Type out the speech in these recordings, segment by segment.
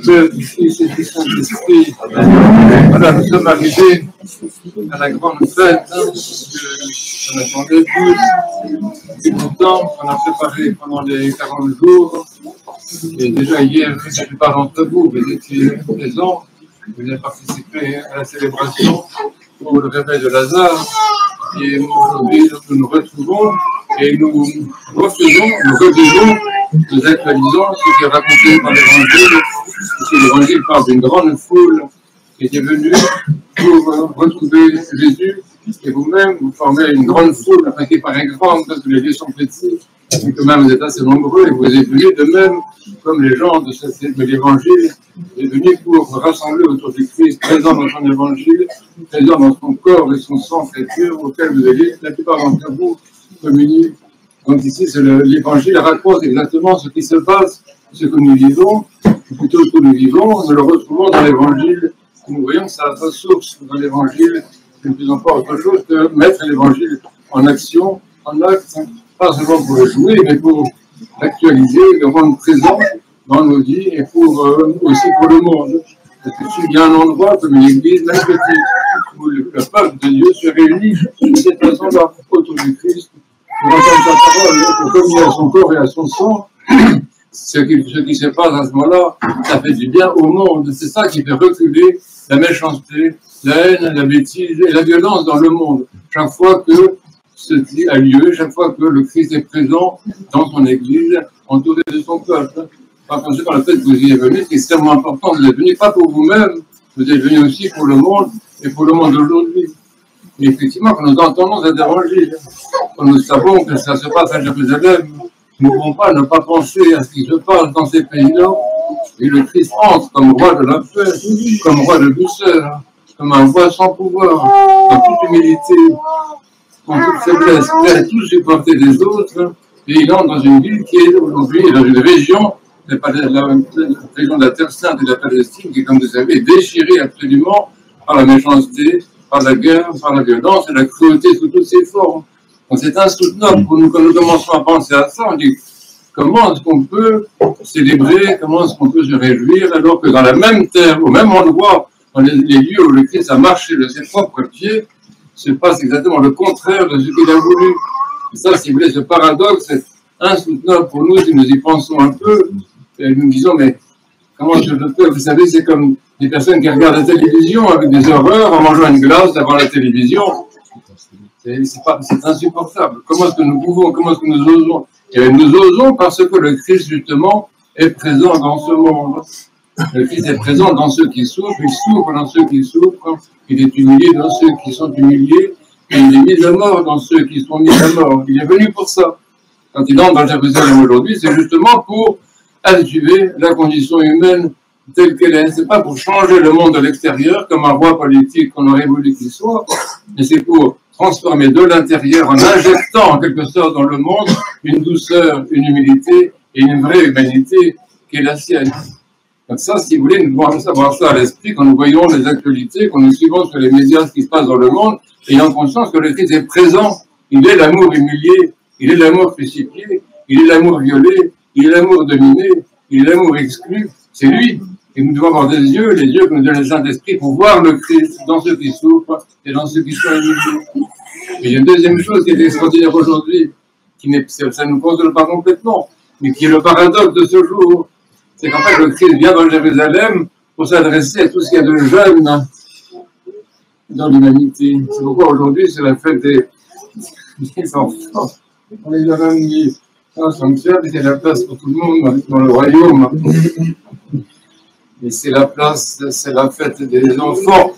Que Fils et du Saint-Esprit, voilà, nous sommes arrivés à la grande fête qu'on attendait tous depuis longtemps, qu'on a préparée pendant les 40 jours. Et déjà hier, la plupart d'entre vous, vous étiez présents, vous avez participé à la célébration pour le réveil de Lazare. Et aujourd'hui, nous nous retrouvons et nous refaisons, nous revisons, nous actualisons ce qui est raconté par l'Évangile. Ici, l'Évangile parle d'une grande foule qui était venue pour retrouver Jésus. Et vous-même, vous formez une grande foule, enfin qui paraît grande parce que les lieux sont petits, mais quand même vous êtes assez nombreux et vous êtes venus de même, comme les gens de l'Évangile, vous êtes venus pour vous rassembler autour du Christ, présent dans son Évangile, présent dans son corps et son sang très pur, auquel vous allez, la plupart d'entre vous, communier. Donc ici, l'Évangile raconte exactement ce qui se passe, ce que nous vivons, ou plutôt ce que nous vivons, nous le retrouvons dans l'Évangile. Nous voyons que ça a sa source dans l'Évangile. Nous ne faisons pas autre chose que mettre l'Évangile en action, en acte, pas seulement pour le jouer, mais pour l'actualiser, le rendre présent dans nos vies et aussi pour le monde. Parce que s'il y a un endroit comme une église, même petite, où le peuple de Dieu se réunit de cette façon-là, autour du Christ, pour entendre sa parole, pour communier à son corps et à son sang, ce qui se passe à ce moment-là, ça fait du bien au monde. C'est ça qui fait reculer la méchanceté, la haine, la bêtise et la violence dans le monde. Chaque fois que ceci a lieu, chaque fois que le Christ est présent dans son Église, entouré de son peuple. Par contre, par le fait que vous y êtes venus, c'est extrêmement important. Vous êtes venus pas pour vous-même, vous êtes venus aussi pour le monde et pour le monde d'aujourd'hui. Et effectivement, quand nous entendons cet évangile, quand nous savons que ça se passe à Jérusalem, nous ne pouvons pas ne pas penser à ce qui se passe dans ces pays-là. Et le Christ entre comme roi de la paix, comme roi de douceur, comme un roi sans pouvoir, en toute humilité, en toute faiblesse, prêt à tout supporter les autres. Et il entre dans une ville qui est aujourd'hui dans une région, la région de la Terre Sainte et de la Palestine, qui, comme vous savez, est déchirée absolument par la méchanceté, par la guerre, par la violence et la cruauté sous toutes ses formes. Donc c'est insoutenable pour nous quand nous commençons à penser à ça. On dit comment est-ce qu'on peut célébrer, comment est-ce qu'on peut se réjouir, alors que dans la même terre, au même endroit, dans les lieux où le Christ a marché de ses propres pieds, se passe exactement le contraire de ce qu'il a voulu. Et ça, si vous voulez, ce paradoxe est insoutenable pour nous si nous y pensons un peu. Et nous disons, mais comment je le fais? Vous savez, c'est comme des personnes qui regardent la télévision avec des horreurs en mangeant une glace devant la télévision. C'est insupportable. Comment est-ce que nous pouvons, comment est-ce que nous osons? Et nous osons parce que le Christ, justement, est présent dans ce monde. Le Christ est présent dans ceux qui souffrent, il souffre dans ceux qui souffrent, il est humilié dans ceux qui sont humiliés, et il est mis à mort dans ceux qui sont mis à mort. Il est venu pour ça. Quand il entre dans Jérusalem aujourd'hui, c'est justement pour adjuver la condition humaine telle qu'elle est. C'est pas pour changer le monde de l'extérieur comme un roi politique qu'on aurait voulu qu'il soit, mais c'est pour transformer de l'intérieur en injectant en quelque sorte dans le monde une douceur, une humilité et une vraie humanité qui est la sienne. Donc ça, si vous voulez, nous devons savoir ça à l'esprit quand nous voyons les actualités, quand nous suivons sur les médias ce qui se passe dans le monde, ayant conscience que le Christ est présent. Il est l'amour humilié, il est l'amour crucifié, il est l'amour violé, il est l'amour dominé, il est l'amour exclu. C'est lui. Et nous devons avoir des yeux, les yeux que nous donne le Saint-Esprit pour voir le Christ dans ceux qui souffrent et dans ceux qui sont humiliés. Et il y a une deuxième chose qui est extraordinaire aujourd'hui, ça ne nous console pas complètement, mais qui est le paradoxe de ce jour. C'est qu'en fait, le Christ vient dans Jérusalem pour s'adresser à tout ce qu'il y a de jeune dans l'humanité. C'est pourquoi aujourd'hui, c'est la fête des enfants. On les a même mis dans le sanctuaire, c'est la place pour tout le monde dans le royaume. Et c'est la fête des enfants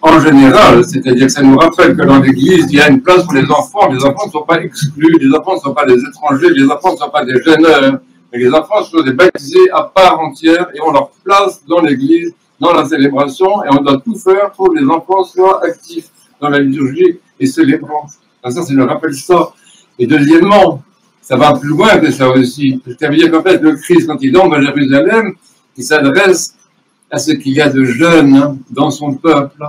en général, c'est-à-dire que ça nous rappelle que dans l'Église, il y a une place pour les enfants ne sont pas exclus, les enfants ne sont pas des étrangers, les enfants ne sont pas des jeûneurs, mais les enfants sont des baptisés à part entière et on leur place dans l'Église, dans la célébration, et on doit tout faire pour que les enfants soient actifs dans la liturgie et célébrants. Ça, c'est le rappel ça. Et deuxièmement, ça va plus loin que ça aussi. Ça veut dire qu'en fait, le Christ, quand il entre à Jérusalem, il s'adresse à ce qu'il y a de jeunes dans son peuple,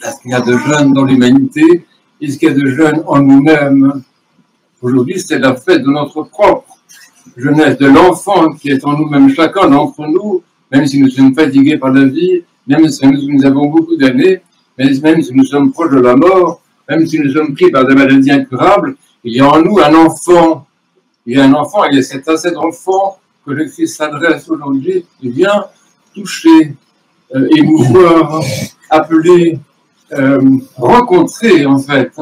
à ce qu'il y a de jeunes dans l'humanité, et ce qu'il y a de jeunes en nous-mêmes. Aujourd'hui, c'est la fête de notre propre jeunesse de l'enfant qui est en nous, même chacun d'entre nous, même si nous sommes fatigués par la vie, même si nous avons beaucoup d'années, même si nous sommes proches de la mort, même si nous sommes pris par des maladies incurables, il y a en nous un enfant. Il y a un enfant, et c'est à cet enfant que le Christ s'adresse aujourd'hui. Il vient toucher, émouvoir, appeler, rencontrer en fait,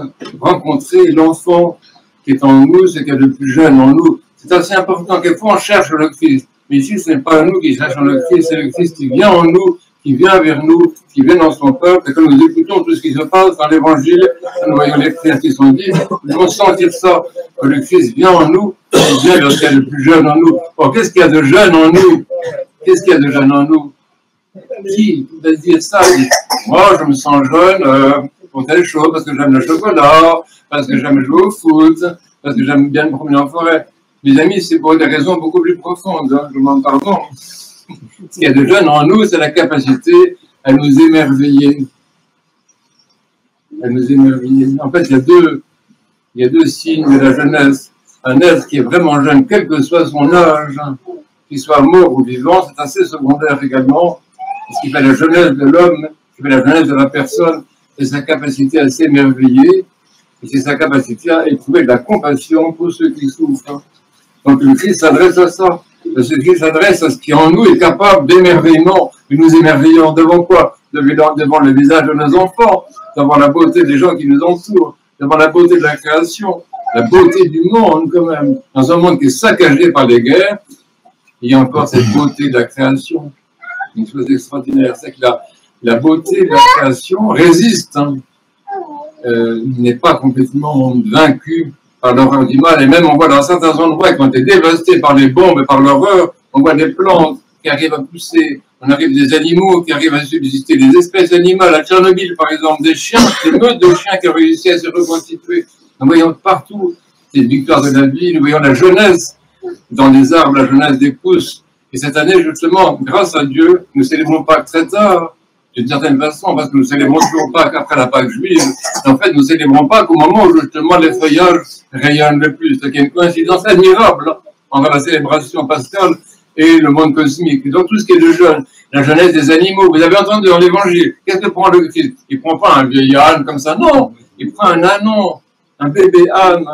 rencontrer l'enfant qui est en nous, ce qu'il y a de plus jeune en nous. C'est assez important. Quelquefois on cherche le Christ, mais ici ce n'est pas nous qui cherchons le Christ, c'est le Christ qui vient en nous, qui vient vers nous, qui vient dans son peuple. Et quand nous écoutons tout ce qui se passe dans l'Évangile, nous voyons les prières qui sont dites, nous devons sentir ça, que le Christ vient en nous, il vient vers ce qu'il y a de plus jeune en nous. Or, qu'est-ce qu'il y a de jeune en nous? Qu'est-ce qu'il y a de jeune en nous? Qui va dire ça? Moi, je me sens jeune pour telle chose, parce que j'aime le chocolat, parce que j'aime jouer au foot, parce que j'aime bien me promener en forêt. Mes amis, c'est pour des raisons beaucoup plus profondes, hein, je m'en pardonne. Ce qu'il y a de jeune en nous, c'est la capacité à nous émerveiller. À nous émerveiller. En fait, il y a deux signes de la jeunesse. Un être qui est vraiment jeune, quel que soit son âge, qu'il soit mort ou vivant, c'est assez secondaire également. Ce qui fait la jeunesse de l'homme, ce qui fait la jeunesse de la personne, c'est sa capacité à s'émerveiller, et c'est sa capacité à éprouver de la compassion pour ceux qui souffrent. Donc le Christ s'adresse à ça. Le Christ s'adresse à ce qui en nous est capable d'émerveillement. Et nous émerveillons devant quoi? Devant le visage de nos enfants, devant la beauté des gens qui nous entourent, devant la beauté de la création, la beauté du monde quand même. Dans un monde qui est saccagé par les guerres, il y a encore cette beauté de la création. Une chose extraordinaire, c'est que la beauté de la création résiste, hein. N'est pas complètement vaincue par l'horreur du mal. Et même on voit dans certains endroits qui ont été dévastés par les bombes et par l'horreur, on voit des plantes qui arrivent à pousser, on arrive des animaux qui arrivent à subsister, des espèces animales. À Tchernobyl, par exemple, des chiens, des meutes de chiens qui ont réussi à se reconstituer. Nous voyons partout ces victoires de la vie, nous voyons la jeunesse dans les arbres, la jeunesse des pousses. Et cette année, justement, grâce à Dieu, nous ne célébrons pas très tard, d'une certaine façon, parce que nous ne célébrons toujours pas qu'après la Pâque juive. En fait, nous ne célébrons pas qu'au moment où, justement, les feuillages rayonnent le plus. C'est une coïncidence admirable entre la célébration pascale et le monde cosmique. Donc, tout ce qui est de jeune, la jeunesse des animaux. Vous avez entendu dans l'Évangile, qu'est-ce que prend le Christ? Il ne prend pas un vieil âne comme ça, non. Il prend un ânon, un bébé âne.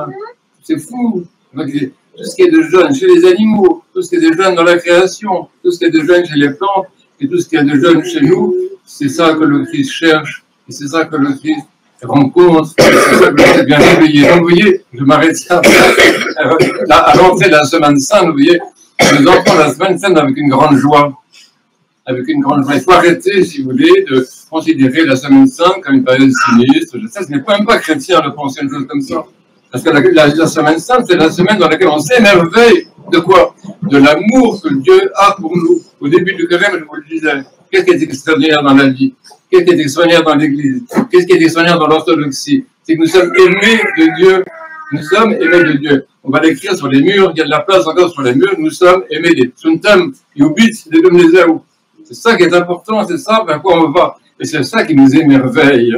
C'est fou. Donc, tout ce qui est de jeune chez les animaux, tout ce qui est de jeune dans la création, tout ce qui est de jeune chez les plantes, et tout ce qui est de jeune chez nous, c'est ça que le Christ cherche, et c'est ça que le Christ rencontre, et c'est ça que le Christ vient réveiller. Donc, vous voyez, je m'arrête là, à l'entrée de la Semaine Sainte, vous voyez, nous entrons la Semaine Sainte avec une grande joie. Avec une grande joie. Il faut arrêter, si vous voulez, de considérer la Semaine Sainte comme une période sinistre. Je sais, ce n'est même pas chrétien de penser une chose comme ça. Parce que la Semaine Sainte, c'est la semaine dans laquelle on s'émerveille de quoi? De l'amour que Dieu a pour nous. Au début du carême, je vous le disais, qu'est-ce qui est extraordinaire dans la vie? Qu'est-ce qui est extraordinaire dans l'Église? Qu'est-ce qui est extraordinaire dans l'orthodoxie? C'est que nous sommes aimés de Dieu. Nous sommes aimés de Dieu. On va l'écrire sur les murs, il y a de la place encore sur les murs. Nous sommes aimés de Suntem, Yubit, de Domnezeou. C'est ça qui est important, c'est ça vers quoi on va. Et c'est ça qui nous émerveille.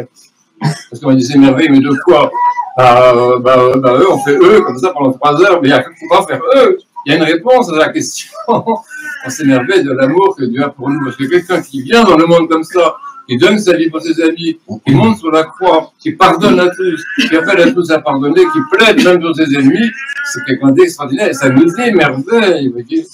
Parce qu'on dit s'émerveille, mais de quoi? Eux, on fait eux, comme ça pendant 3 heures, mais il y a quoi faire eux? Il y a une réponse à la question. On s'émerveille de l'amour que Dieu a pour nous. Parce que quelqu'un qui vient dans le monde comme ça, qui donne sa vie pour ses amis, qui monte sur la croix, qui pardonne à tous, qui appelle à tous à pardonner, qui plaide même pour ses ennemis, c'est quelqu'un d'extraordinaire. Et ça nous émerveille, vous voyez.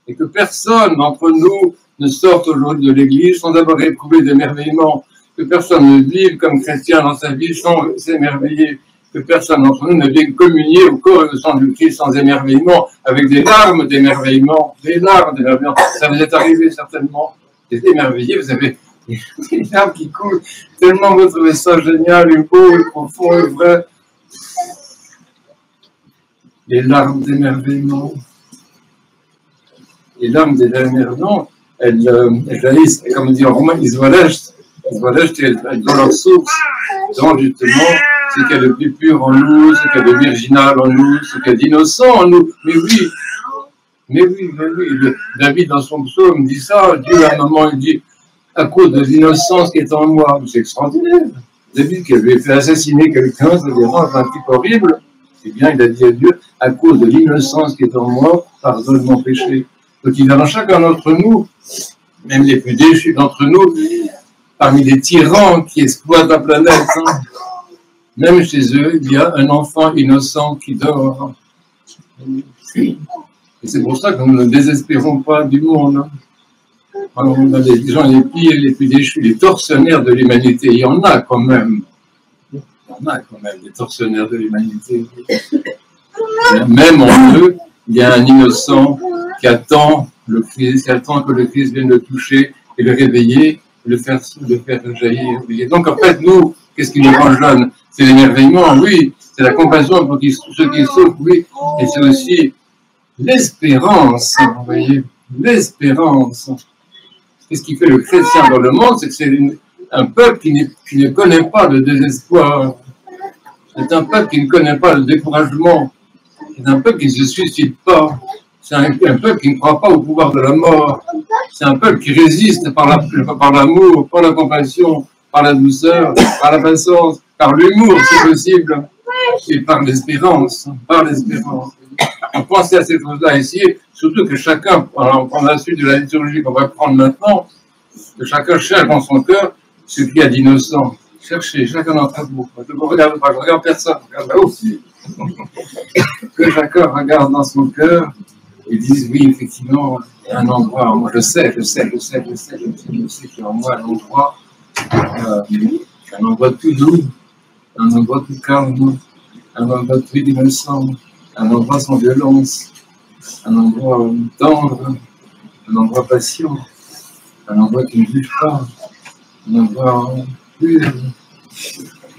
Et que personne d'entre nous ne sorte aujourd'hui de l'Église sans avoir éprouvé d'émerveillement. Que personne ne vive comme chrétien dans sa vie sans s'émerveiller. Que personne d'entre nous ne vienne communier au corps et au sang du Christ sans émerveillement, avec des larmes d'émerveillement. Des larmes d'émerveillement. Ça vous est arrivé certainement. Vous êtes émerveillé, vous avez des larmes qui coulent. Tellement vous trouvez ça génial, et beau, et profond, et vrai. Les larmes d'émerveillement. Les larmes d'émerveillement, elles jaillissent, comme on dit en romain, ils ont leur source dans justement ce qu'il y a de plus pur en nous, ce qu'il y a de virginal en nous, ce qu'il y a d'innocent en nous. Mais oui. David, dans son psaume, dit ça. Dieu, à un moment, il dit, à cause de l'innocence qui est en moi. C'est extraordinaire. David, qui avait fait assassiner quelqu'un, ça dérange un type horrible. Eh bien, il a dit à Dieu, à cause de l'innocence qui est en moi, pardonne mon péché. Donc il y a dans chacun d'entre nous, même les plus déchus d'entre nous, parmi les tyrans qui exploitent la planète, hein, même chez eux, il y a un enfant innocent qui dort. Et c'est pour ça que nous ne désespérons pas du monde. Alors, on a des gens les pires, les plus déchus, les tortionnaires de l'humanité. Il y en a quand même. Il y en a quand même des tortionnaires de l'humanité. Même en eux, il y a un innocent qui attend le Christ, qui attend que le Christ vienne le toucher et le réveiller, le faire jaillir. Donc en fait, nous, qu'est-ce qui nous rend jeunes? C'est l'émerveillement, oui. C'est la compassion pour ceux qui souffrent, oui. Et c'est aussi l'espérance, vous voyez, l'espérance. Qu'est-ce qui fait le chrétien dans le monde? C'est que c'est un peuple qui ne connaît pas le désespoir. C'est un peuple qui ne connaît pas le découragement. C'est un peuple qui ne se suicide pas. C'est un peuple qui ne croit pas au pouvoir de la mort. C'est un peuple qui résiste par l'amour, par la compassion, par la douceur, par la patience, par l'humour, si possible, et par l'espérance. Par l'espérance. On pense à ces choses-là ici, surtout que chacun, pendant la suite de la liturgie qu'on va prendre maintenant, que chacun cherche dans son cœur ce qu'il y a d'innocent. Cherchez, chacun d'entre vous. Je ne regarde personne, je regarde là aussi. Que chacun regarde dans son cœur et dise oui, effectivement, il y a un endroit, moi je sais qu'il y a en moi un endroit tout doux, un endroit tout calme, un endroit tout innocent, un endroit sans violence, un endroit tendre, un endroit patient, un endroit qui ne juge pas, un endroit pur,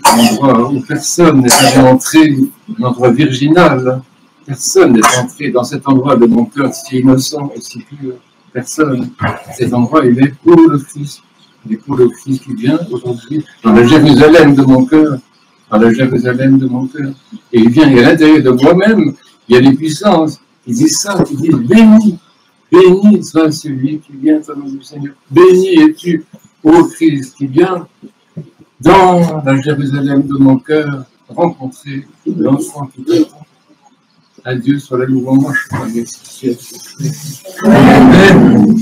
un endroit où personne n'est jamais entré, un endroit virginal. Personne n'est entré dans cet endroit de mon cœur si innocent et si pur. Personne. Cet endroit, il est pour le Christ. Il est pour le Christ qui vient aujourd'hui dans la Jérusalem de mon cœur. Dans la Jérusalem de mon cœur. Et il vient, et à l'intérieur de moi-même, il y a des puissances qui disent ça, qui disent béni, béni soit celui qui vient au nom du Seigneur. Béni es-tu, ô Christ, qui vient dans la Jérusalem de mon cœur, rencontrer l'enfant qui t'attend. À Dieu soit la louange. Amen.